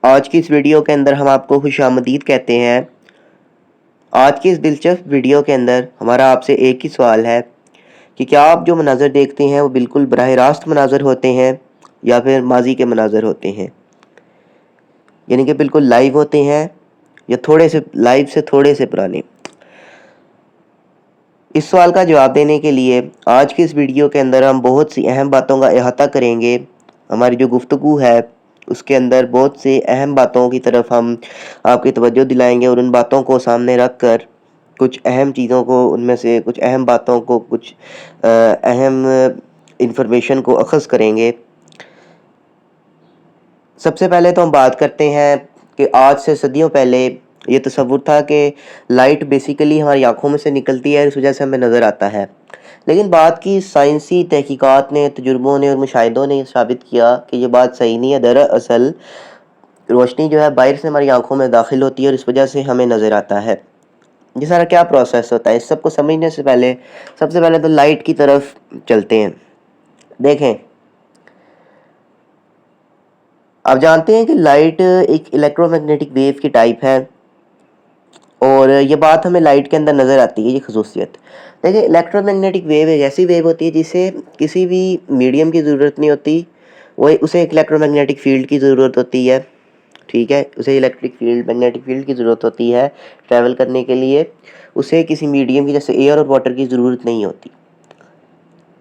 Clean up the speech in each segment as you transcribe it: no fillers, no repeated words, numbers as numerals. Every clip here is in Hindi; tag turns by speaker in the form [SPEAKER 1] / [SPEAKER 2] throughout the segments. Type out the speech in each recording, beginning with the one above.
[SPEAKER 1] आज की इस वीडियो के अंदर हम आपको खुशामदीद कहते हैं। आज की इस दिलचस्प वीडियो के अंदर हमारा आपसे एक ही सवाल है कि क्या आप जो मनाज़र देखते हैं वो बिल्कुल बराह रास्त मनाज़र होते हैं या फिर माजी के मनाज़र होते हैं, यानी कि बिल्कुल लाइव होते हैं या थोड़े से लाइव से थोड़े से पुराने। इस सवाल का जवाब देने के लिए आज की इस वीडियो के अंदर हम बहुत सी अहम बातों का अहाता करेंगे। हमारी जो गुफ्तगू है उसके अंदर बहुत सी अहम बातों की तरफ हम आपकी तवज्जो दिलाएंगे और उन बातों को सामने रख कर कुछ अहम चीज़ों को, उनमें से कुछ अहम बातों को, कुछ अहम इंफॉर्मेशन को अख़ज़ करेंगे। सबसे पहले तो हम बात करते हैं कि आज से सदियों पहले ये तसव्वुर था कि लाइट बेसिकली हमारी आँखों में से निकलती है, इस वजह से हमें नज़र आता है। लेकिन बाद की साइंसी तहकीकात ने, तजुर्बों ने और मुशाहिदों ने साबित किया कि ये बात सही नहीं है। दरअसल रोशनी जो है बाहर से हमारी आँखों में दाखिल होती है और इस वजह से हमें नज़र आता है। ये सारा क्या प्रोसेस होता है, इस सब को समझने से पहले सबसे पहले तो लाइट की तरफ चलते हैं। देखें, आप जानते हैं कि लाइट एक इलेक्ट्रोमैग्नेटिक वेव की टाइप है और ये बात हमें लाइट के अंदर नज़र आती है, ये खसूसियत। देखिए, इलेक्ट्रोमैग्नेटिक वेव एक ऐसी वेव होती है जिसे किसी भी मीडियम की ज़रूरत नहीं होती, वो उसे एक इलेक्ट्रोमैग्नेटिक फ़ील्ड की ज़रूरत होती है। ठीक है, उसे इलेक्ट्रिक फील्ड, मैग्नेटिक फील्ड की ज़रूरत होती है ट्रैवल करने के लिए। उसे किसी मीडियम की जैसे एयर और वाटर की ज़रूरत नहीं होती।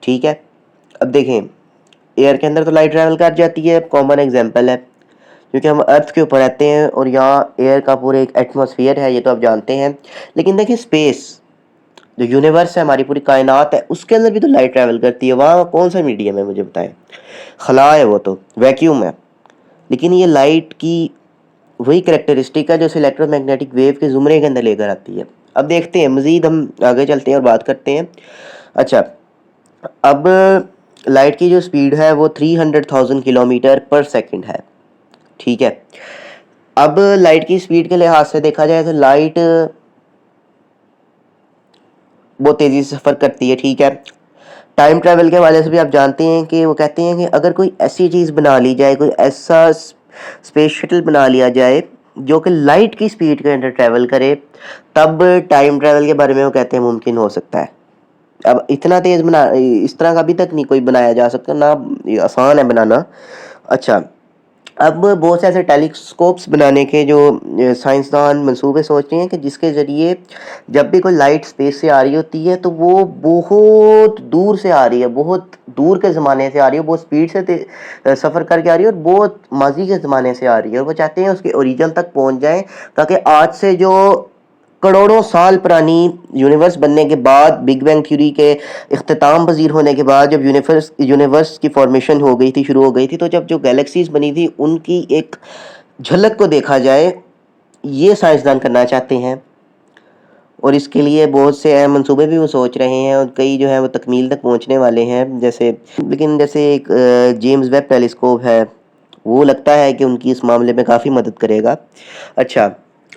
[SPEAKER 1] ठीक है, अब देखें, एयर के अंदर तो लाइट ट्रैवल कर जाती है, कॉमन एग्जांपल है, क्योंकि हम अर्थ के ऊपर रहते हैं और यहाँ एयर का पूरे एक एटमॉस्फेयर है, ये तो आप जानते हैं। लेकिन देखिए, स्पेस जो यूनिवर्स है, हमारी पूरी कायनात है, उसके अंदर भी तो लाइट ट्रैवल करती है। वहाँ कौन सा मीडियम है मुझे बताएं? खला है, वो तो वैक्यूम है। लेकिन ये लाइट की वही करैक्टरिस्टिक है जो इस इलेक्ट्रोमैग्नेटिक वेव के ज़ुमरे के अंदर लेकर आती है। अब देखते हैं, मज़ीद हम आगे चलते हैं और बात करते हैं। अच्छा, अब लाइट की जो स्पीड है वो 300,000 किलोमीटर पर सेकंड है। ठीक है, अब लाइट की स्पीड के लिहाज से देखा जाए तो लाइट बहुत तेज़ी से सफ़र करती है। ठीक है, टाइम ट्रैवल के हवाले से भी आप जानते हैं कि वो कहते हैं कि अगर कोई ऐसी चीज़ बना ली जाए, कोई ऐसा स्पेस शटल बना लिया जाए जो कि लाइट की स्पीड के अंदर ट्रैवल करे, तब टाइम ट्रैवल के बारे में वो कहते हैं मुमकिन हो सकता है। अब इतना तेज़ बना, इस तरह का अभी तक नहीं कोई बनाया जा सकता, ना ये आसान है बनाना। अच्छा, अब बहुत से ऐसे टेलीस्कोप्स बनाने के जो साइंसदान मंसूबे सोच रहे हैं कि जिसके ज़रिए जब भी कोई लाइट स्पेस से आ रही होती है तो वो बहुत दूर से आ रही है, बहुत दूर के ज़माने से आ रही है, बहुत स्पीड से सफ़र करके आ रही है और बहुत माजी के ज़माने से आ रही है, और वो चाहते हैं उसके ओरिजिन तक पहुंच जाएं, ताकि आज से जो करोड़ों साल पुरानी यूनिवर्स बनने के बाद, बिग बैंग थ्योरी के इख्तिताम पजीर होने के बाद, जब यूनिवर्स की फॉर्मेशन हो गई थी, शुरू हो गई थी, तो जब जो गैलेक्सीज बनी थी उनकी एक झलक को देखा जाए, ये साइंसदान करना चाहते हैं। और इसके लिए बहुत से अहम मंसूबे भी वो सोच रहे हैं और कई जो है वो तकमील तक पहुंचने वाले हैं। जैसे लेकिन जैसे एक जेम्स वेब टेलीस्कोप है, वो लगता है कि उनकी इस मामले में काफ़ी मदद करेगा। अच्छा,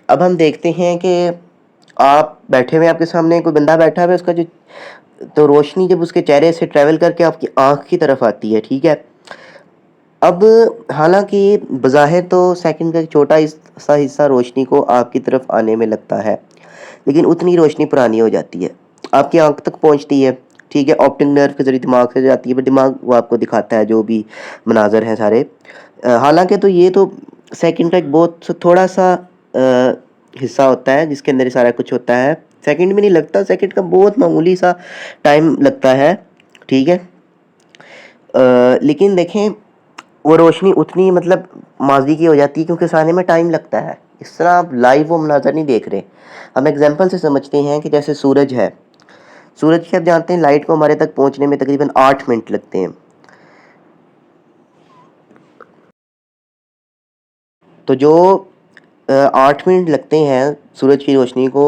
[SPEAKER 1] अब हम देखते हैं कि आप बैठे हुए, आपके सामने कोई बंदा बैठा हुआ है, उसका जो तो रोशनी जब उसके चेहरे से ट्रैवल करके आपकी आँख की तरफ आती है। ठीक है, अब हालांकि बज़ाहिर तो सेकंड का एक छोटा सा हिस्सा रोशनी को आपकी तरफ आने में लगता है, लेकिन उतनी रोशनी पुरानी हो जाती है, आपकी आंख तक पहुंचती है। ठीक है, ऑप्टिक नर्व के जरिए दिमाग से जाती है, पर दिमाग वो आपको दिखाता है जो भी मनाजर हैं सारे। हालांकि तो ये तो सेकंड का एक बहुत थोड़ा सा हिस्सा होता है जिसके अंदर ये सारा कुछ होता है। सेकंड में नहीं लगता, सेकंड का बहुत मामूली सा टाइम लगता है। ठीक है, लेकिन देखें, वो रोशनी उतनी मतलब माजी की हो जाती है क्योंकि उस आने में टाइम लगता है। इस तरह आप लाइव वो मनाजर नहीं देख रहे। हम एग्जांपल से समझते हैं कि जैसे सूरज है, सूरज की आप जानते हैं लाइट को हमारे तक पहुंचने में तकरीबन 8 मिनट लगते हैं। तो जो 8 मिनट लगते हैं सूरज की रोशनी को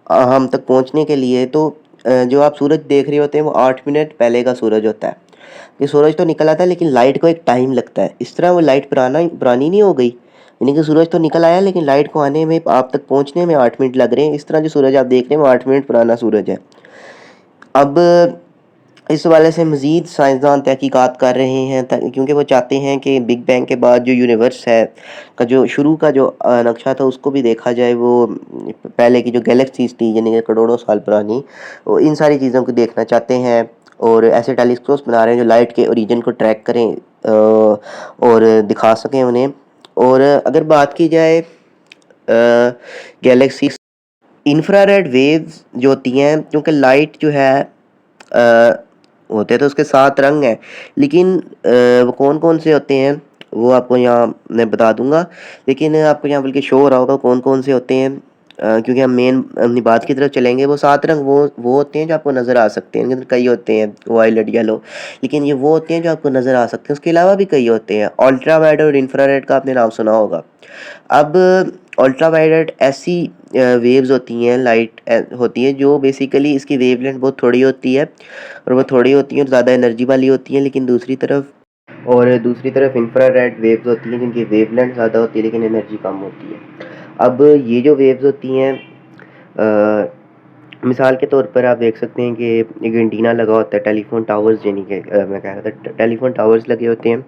[SPEAKER 1] हम तक पहुंचने के लिए, तो जो आप सूरज देख रहे होते हैं वो 8 मिनट पहले का सूरज होता है। ये सूरज तो निकल आता है लेकिन लाइट को एक टाइम लगता है। इस तरह वो लाइट पुरानी नहीं हो गई, यानी कि सूरज तो निकल आया लेकिन लाइट को आने में, आप तक पहुंचने में 8 मिनट लग रहे हैं। इस तरह जो सूरज आप देख रहे हैं वो 8 मिनट पुराना सूरज है। अब इस हवाले से मज़ीद साइंसदान तहकीकात कर रहे हैं क्योंकि वो चाहते हैं कि बिग बैंग के बाद जो यूनिवर्स है का जो शुरू का जो नक्शा था उसको भी देखा जाए। वो पहले की जो गैलेक्सीज थी यानी कि करोड़ों साल पुरानी, वो इन सारी चीज़ों को देखना चाहते हैं और ऐसे टेलीस्कोप्स बना रहे हैं जो लाइट के ओरिजिन को ट्रैक करें और दिखा सकें उन्हें। और अगर बात की जाए गैलेक्सी इंफ्रारेड वेव्स जो होती हैं, क्योंकि लाइट जो है होते तो उसके 7 रंग हैं, लेकिन वो कौन-कौन से होते हैं वो आपको यहाँ मैं बता दूँगा। लेकिन आपको यहाँ बल्कि शो हो रहा होगा कौन-कौन से होते हैं, क्योंकि हम मेन अपनी बात की तरफ चलेंगे। वो 7 रंग वो होते हैं जो आपको नज़र आ सकते हैं। इनके अंदर कई होते हैं वायलेट, येलो, लेकिन ये वो होते हैं जो आपको नज़र आ सकते हैं। उसके अलावा भी कई होते हैं। अल्ट्रावायलेट और इंफ्रारेड का आपने नाम सुना होगा। अब अल्ट्रावायलेट ऐसी वेव्स होती हैं, लाइट होती है जो बेसिकली इसकी वेवलेंथ बहुत थोड़ी होती है और वो थोड़ी होती हैं और ज़्यादा एनर्जी वाली होती हैं। लेकिन दूसरी तरफ इंफ्रारेड वेव्स होती हैं जिनकी वेवलेंथ ज़्यादा होती है लेकिन एनर्जी कम होती है। अब ये जो वेव्स होती हैं, मिसाल के तौर पर आप देख सकते हैं कि एक एंटीना लगा होता है, टेलीफोन टावर्स यानी कि मैं कह रहा था टेलीफोन टावर्स लगे होते हैं।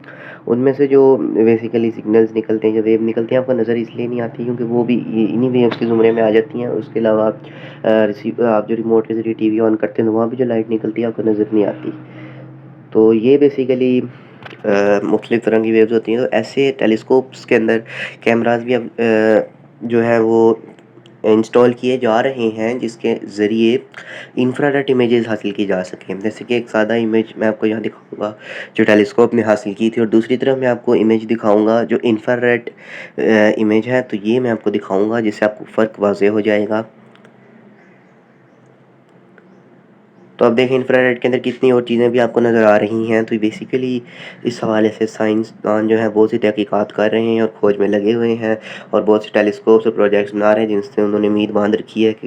[SPEAKER 1] उनमें से जो बेसिकली सिग्नल्स निकलते हैं, जो वेव निकलती हैं, आपको नज़र इसलिए नहीं आती क्योंकि वो भी इन्हीं वेव्स के ज़ुमरे में आ जाती हैं। उसके अलावा आप जो रिमोट के ज़रिए टीवी ऑन करते हैं तो वहाँ भी जो लाइट निकलती है आपको नज़र नहीं आती। तो ये बेसिकली मुख्तलिफ़ तरह की वेव्स होती हैं। तो ऐसे टेलीस्कोप्स के अंदर कैमरास भी अब जो है वो इंस्टॉल किए जा रहे हैं जिसके ज़रिए इंफ्रारेड इमेजेस हासिल की जा सकें। जैसे कि एक सादा इमेज मैं आपको यहाँ दिखाऊंगा जो टेलीस्कोप ने हासिल की थी, और दूसरी तरफ मैं आपको इमेज दिखाऊंगा जो इंफ्रारेड इमेज है। तो ये मैं आपको दिखाऊंगा जिससे आपको फ़र्क वाज़ेह हो जाएगा। तो अब देखें इंफ्रारेड के अंदर कितनी और चीज़ें भी आपको नज़र आ रही हैं। तो बेसिकली इस हवाले से साइंसदान जो है बहुत सी तहकीकात कर रहे हैं और खोज में लगे हुए हैं और बहुत से टेलीस्कोप्स और प्रोजेक्ट्स बना रहे हैं जिनसे उन्होंने उम्मीद बांध रखी है कि